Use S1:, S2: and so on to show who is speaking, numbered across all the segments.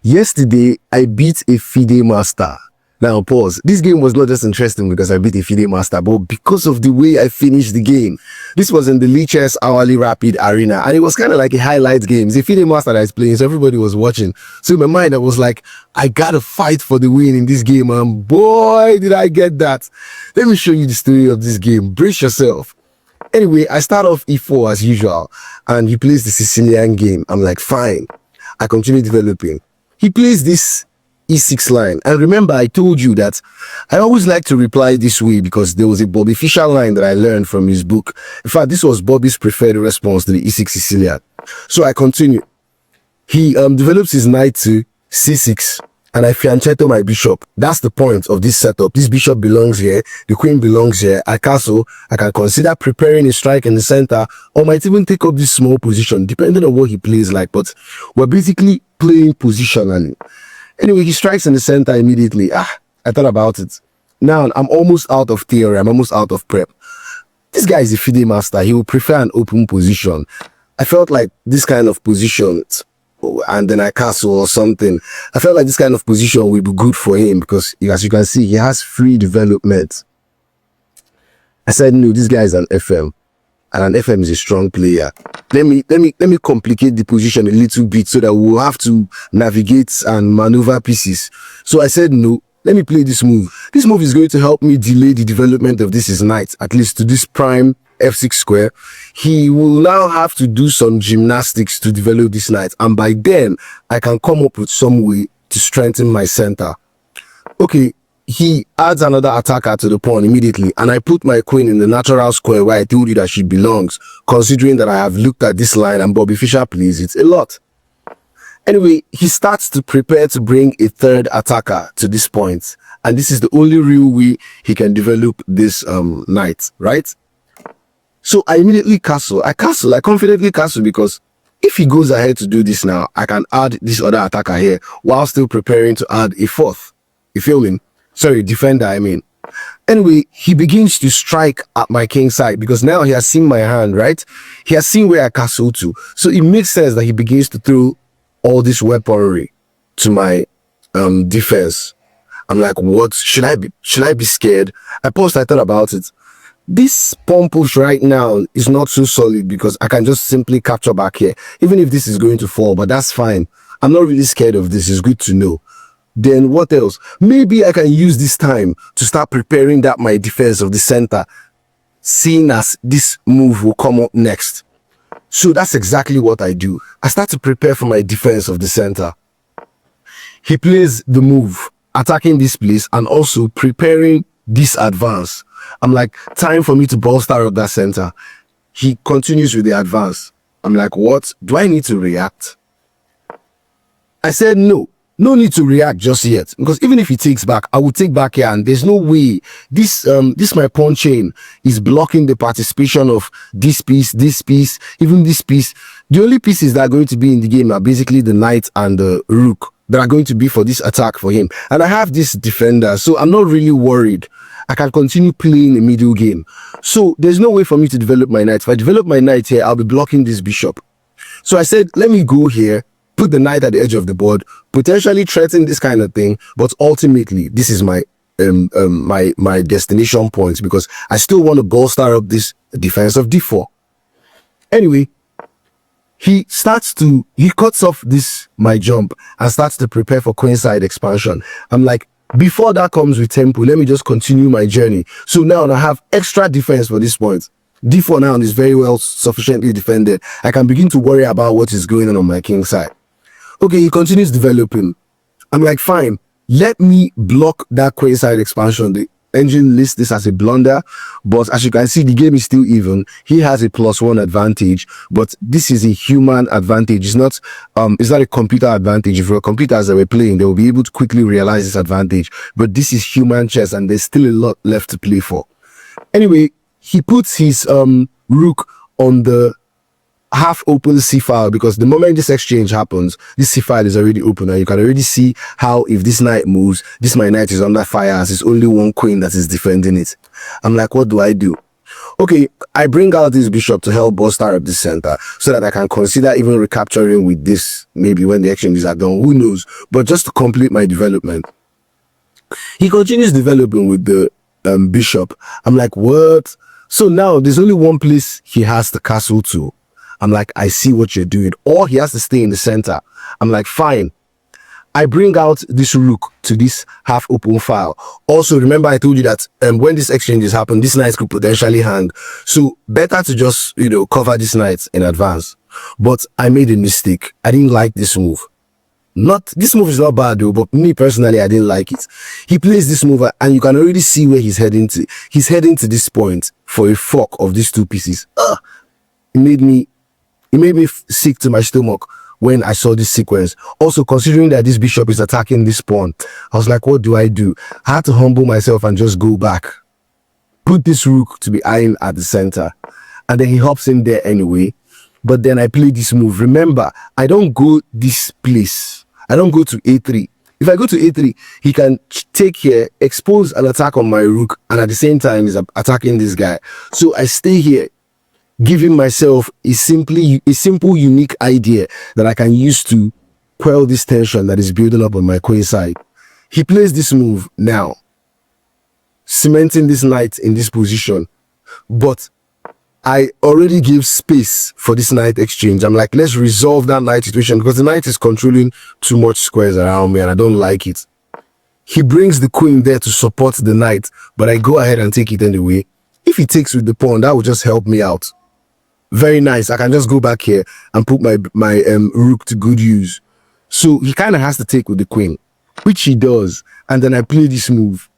S1: Yesterday, I beat a FIDE Master. Now, pause. This game was not just interesting because I beat a FIDE Master, but because of the way I finished the game. This was in the Lichess Hourly Rapid Arena, and it was kind of like a highlight game. It's a FIDE Master that is playing, so everybody was watching. So in my mind, I was like, I gotta fight for the win in this game, and boy, did I get that. Let me show you the story of this game. Brace yourself. Anyway, I start off e4 as usual, and he plays the Sicilian game. I'm like, fine. I continue developing. He plays this e6 line, and remember I told you that I always like to reply this way because there was a Bobby Fischer line that I learned from his book. In fact, this was Bobby's preferred response to the e6 Sicilian. So I continue. He develops his knight to c6, and I fianchetto my bishop. That's the point of this setup. This bishop belongs here, the queen belongs here. I castle. I can consider preparing a strike in the center, or might even take up this small position depending on what he plays like, but we're basically playing positionally. Anyway, he strikes in the center immediately. I thought about it. Now, I'm almost out of theory. I'm almost out of prep. This guy is a FIDE master. He will prefer an open position. I felt like this kind of position, and then I castle or something. I felt like this kind of position would be good for him because, as you can see, he has free development. I said, no, this guy is an FM. And an FM is a strong player. Let me complicate the position a little bit so that we'll have to navigate and maneuver pieces. So I said, no, let me play this move. This move is going to help me delay the development of this knight, at least to this prime f6 square. He will now have to do some gymnastics to develop this knight. And by then, I can come up with some way to strengthen my center. Okay. He adds another attacker to the pawn immediately, and I put my queen in the natural square where I told you that she belongs, considering that I have looked at this line and Bobby Fischer plays it a lot. Anyway, he starts to prepare to bring a third attacker to this point, and this is the only real way he can develop this knight, right? So I immediately castle. I confidently castle because if he goes ahead to do this now, I can add this other attacker here while still preparing to add a fourth. You feel me? Sorry, defender, I mean. Anyway, he begins to strike at my king side because now he has seen my hand, right? He has seen where I castle to. So it makes sense that he begins to throw all this weaponry to my defense. I'm like, what? Should I be scared? I thought about it. This pawn push right now is not so solid because I can just simply capture back here, even if this is going to fall, but that's fine. I'm not really scared of this. It's good to know. Then what else? Maybe I can use this time to start preparing that my defense of the center, seeing as this move will come up next. So that's exactly what I do. I start to prepare for my defense of the center. He plays the move, attacking this place and also preparing this advance. I'm like, time for me to bolster up that center. He continues with the advance. I'm like, what? Do I need to react? I said no. No need to react just yet, because even if he takes back, I will take back here, and there's no way this my pawn chain is blocking the participation of this piece, even this piece. The only pieces that are going to be in the game are basically the knight and the rook that are going to be for this attack for him. And I have this defender, so I'm not really worried. I can continue playing the middle game. So there's no way for me to develop my knight. If I develop my knight here, I'll be blocking this bishop. So I said, let me go here, put the knight at the edge of the board, potentially threaten this kind of thing, but ultimately this is my my destination point because I still want to bolster up this defense of d4. Anyway, he cuts off this my jump and starts to prepare for queenside expansion. I'm like, before that comes with tempo, let me just continue my journey. So now I have extra defense for this point. d4 now is very well sufficiently defended. I can begin to worry about what is going on my king side. Okay, he continues developing. I'm like, fine, let me block that queenside expansion. The engine lists this as a blunder, but as you can see, the game is still even. He has a +1 advantage, but this is a human advantage. It's not a computer advantage. If your computers that were playing, they will be able to quickly realize this advantage. But this is human chess, and there's still a lot left to play for. Anyway, he puts his rook on the half open c file because the moment this exchange happens, this c file is already open, and you can already see how if this knight moves, my knight is under fire as it's only one queen that is defending it. I'm like, what do I do? Okay, I bring out this bishop to help bolster up the center so that I can consider even recapturing with this maybe when the exchanges are done, who knows, but just to complete my development. He continues developing with the bishop. I'm like, what? So now there's only one place he has to castle to. I'm like, I see what you're doing. Or he has to stay in the center. I'm like, fine. I bring out this rook to this half open file. Also, remember I told you that when these exchanges happen, this knight could potentially hang. So better to just, cover this knight in advance. But I made a mistake. I didn't like this move. This move is not bad though, but me personally, I didn't like it. He plays this move and you can already see where he's heading to. He's heading to this point for a fork of these two pieces. It made me sick to my stomach when I saw this sequence. Also, considering that this bishop is attacking this pawn, I was like, what do? I had to humble myself and just go back. Put this rook to be eyeing at the center. And then he hops in there anyway. But then I play this move. Remember, I don't go this place. I don't go to a3. If I go to a3, he can take here, expose an attack on my rook, and at the same time, he's attacking this guy. So I stay here, giving myself a simple, unique idea that I can use to quell this tension that is building up on my queen side. He plays this move now, cementing this knight in this position. But I already gave space for this knight exchange. I'm like, let's resolve that knight situation because the knight is controlling too much squares around me and I don't like it. He brings the queen there to support the knight, but I go ahead and take it anyway. If he takes with the pawn, that will just help me out. Very nice. I can just go back here and put my rook to good use. So he kind of has to take with the queen, which he does. And then I play this move.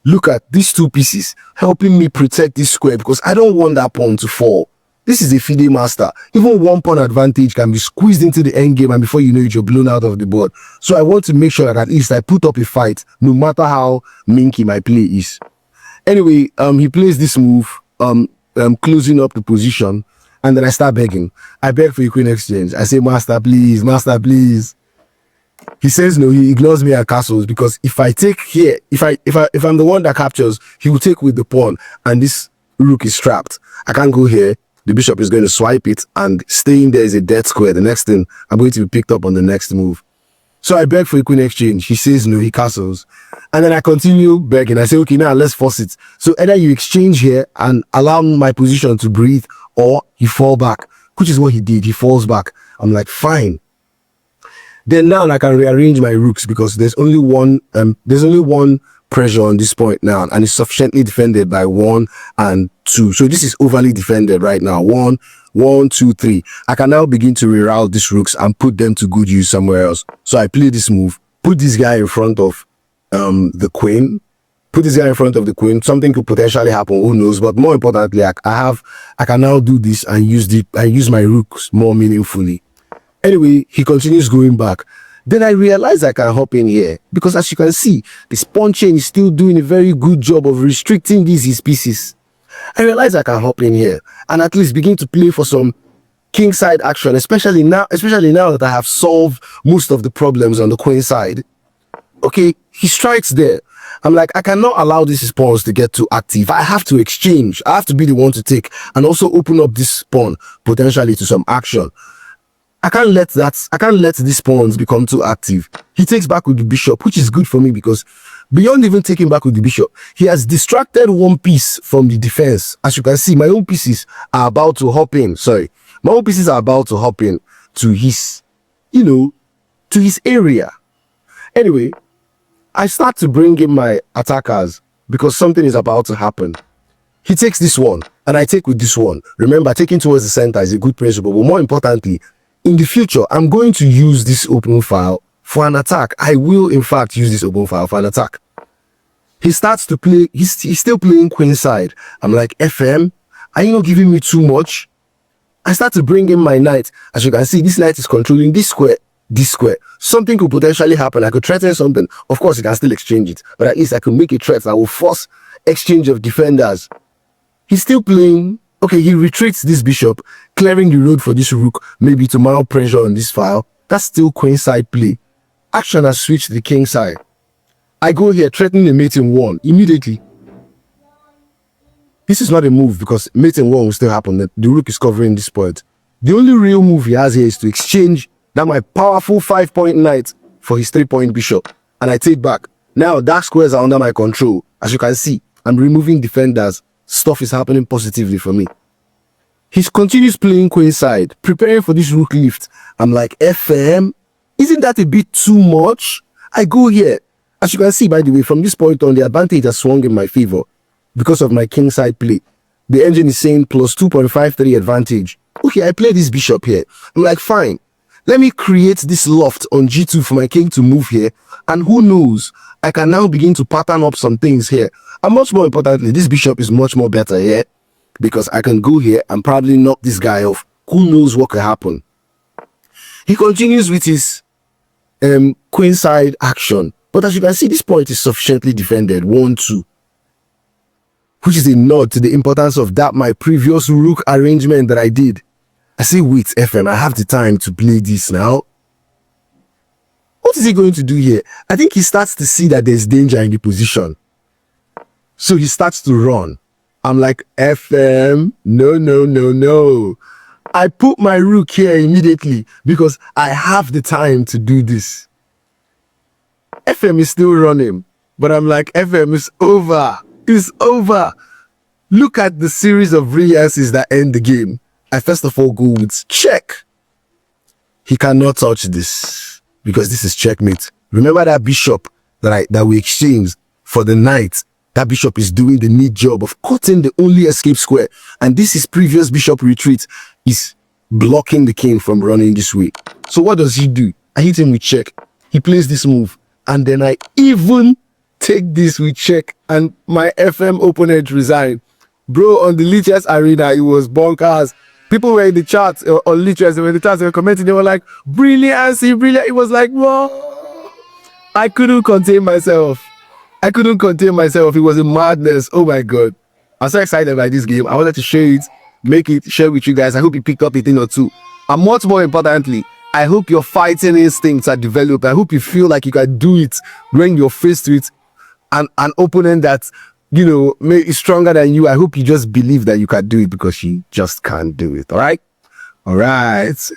S1: Look at these two pieces helping me protect this square because I don't want that pawn to fall. This is a FIDE Master. Even one pawn advantage can be squeezed into the endgame and before you know it, you're blown out of the board. So I want to make sure that at least I put up a fight no matter how minky my play is. Anyway, he plays this move, closing up the position, and then I start begging. I beg for a queen exchange. I say, master, please, master, please. He says no, he ignores me at castles because if I take here, if I'm the one that captures, he will take with the pawn and this rook is trapped. I can't go here. The bishop is going to swipe it and staying there is a dead square. The next thing, I'm going to be picked up on the next move. So I beg for a queen exchange. He says no, he castles. And then I continue begging. I say, okay, now let's force it. So either you exchange here and allow my position to breathe or you fall back, which is what he did. He falls back. I'm like, fine. Then now I can rearrange my rooks because there's only one pressure on this point now and it's sufficiently defended by 1 and 2. So this is overly defended right now. 1, 1, 2, 3. I can now begin to reroute these rooks and put them to good use somewhere else. So I play this move, put this guy in front of the queen. Put this guy in front of the queen. Something could potentially happen, who knows? But more importantly, I can now do this and use my rooks more meaningfully. Anyway, he continues going back. Then I realize I can hop in here because as you can see, this pawn chain is still doing a very good job of restricting his pieces. I realize I can hop in here and at least begin to play for some kingside action, especially now that I have solved most of the problems on the queen side. Okay, he strikes there. I'm like, I cannot allow these pawns to get too active. I have to exchange. I have to be the one to take and also open up this pawn potentially to some action. I can't let these pawns become too active. He takes back with the bishop, which is good for me because beyond even taking back with the bishop, he has distracted one piece from the defense. As you can see, my own pieces are about to hop in. My own pieces are about to hop in to his, to his area. Anyway, I start to bring in my attackers because something is about to happen. He takes this one and I take with this one. Remember, taking towards the center is a good principle, but more importantly, in the future, I'm going to use this open file for an attack. I will, in fact, use this open file for an attack. He starts to play. He's still playing queen side. I'm like, FM, are you not giving me too much? I start to bring in my knight. As you can see, this knight is controlling this square, this square. Something could potentially happen. I could threaten something. Of course, you can still exchange it. But at least I could make a threat that will force exchange of defenders. He's still playing. Okay, he retreats this bishop, clearing the road for this rook, maybe to mount pressure on this file. That's still queen side play. Action has switched to the king side. I go here, threatening a mate in 1 immediately. This is not a move because mate and war will still happen. The rook is covering this point. The only real move he has here is to exchange that my powerful 5-point knight for his 3-point bishop. And I take back. Now dark squares are under my control. As you can see, I'm removing defenders. Stuff is happening positively for me. He continues playing queenside, preparing for this rook lift. I'm like, FM, isn't that a bit too much? I go here. As you can see, by the way, from this point on, the advantage has swung in my favor because of my kingside play. The engine is saying plus 2.53 advantage. Okay, I play this bishop here. I'm like, fine. Let me create this loft on G2 for my king to move here. And who knows, I can now begin to pattern up some things here. And much more importantly, this bishop is much more better here because I can go here and probably knock this guy off. Who knows what could happen? He continues with his queenside action. But as you can see, this point is sufficiently defended. 1-2. Which is a nod to the importance of that my previous rook arrangement that I did. I say, wait, FM, I have the time to play this now. What is he going to do here? I think he starts to see that there's danger in the position. So he starts to run. I'm like, FM, no. I put my rook here immediately because I have the time to do this. FM is still running, but I'm like, FM is over. It's over. Look at the series of brilliancies that end the game. I first of all go with check. He cannot touch this because this is checkmate. Remember that bishop that we exchanged for the knight? That bishop is doing the neat job of cutting the only escape square. And this is previous bishop retreat is blocking the king from running this way. So what does he do? I hit him with check. He plays this move. And then I even take this with check. And my FM opponent resigned. Bro, on the Lichess arena, it was bonkers. People were in the chat, on Lichess, they were in the chat, they were commenting, they were like, brilliancy, brilliant. It was like, whoa. I couldn't contain myself. It was a madness. Oh my God. I'm so excited by this game. I wanted to share it, share with you guys. I hope you picked up a thing or two. And much more importantly, I hope your fighting instincts are developed. I hope you feel like you can do it when you're faced with an opponent that, you know, is stronger than you. I hope you just believe that you can do it because you just can't do it. All right.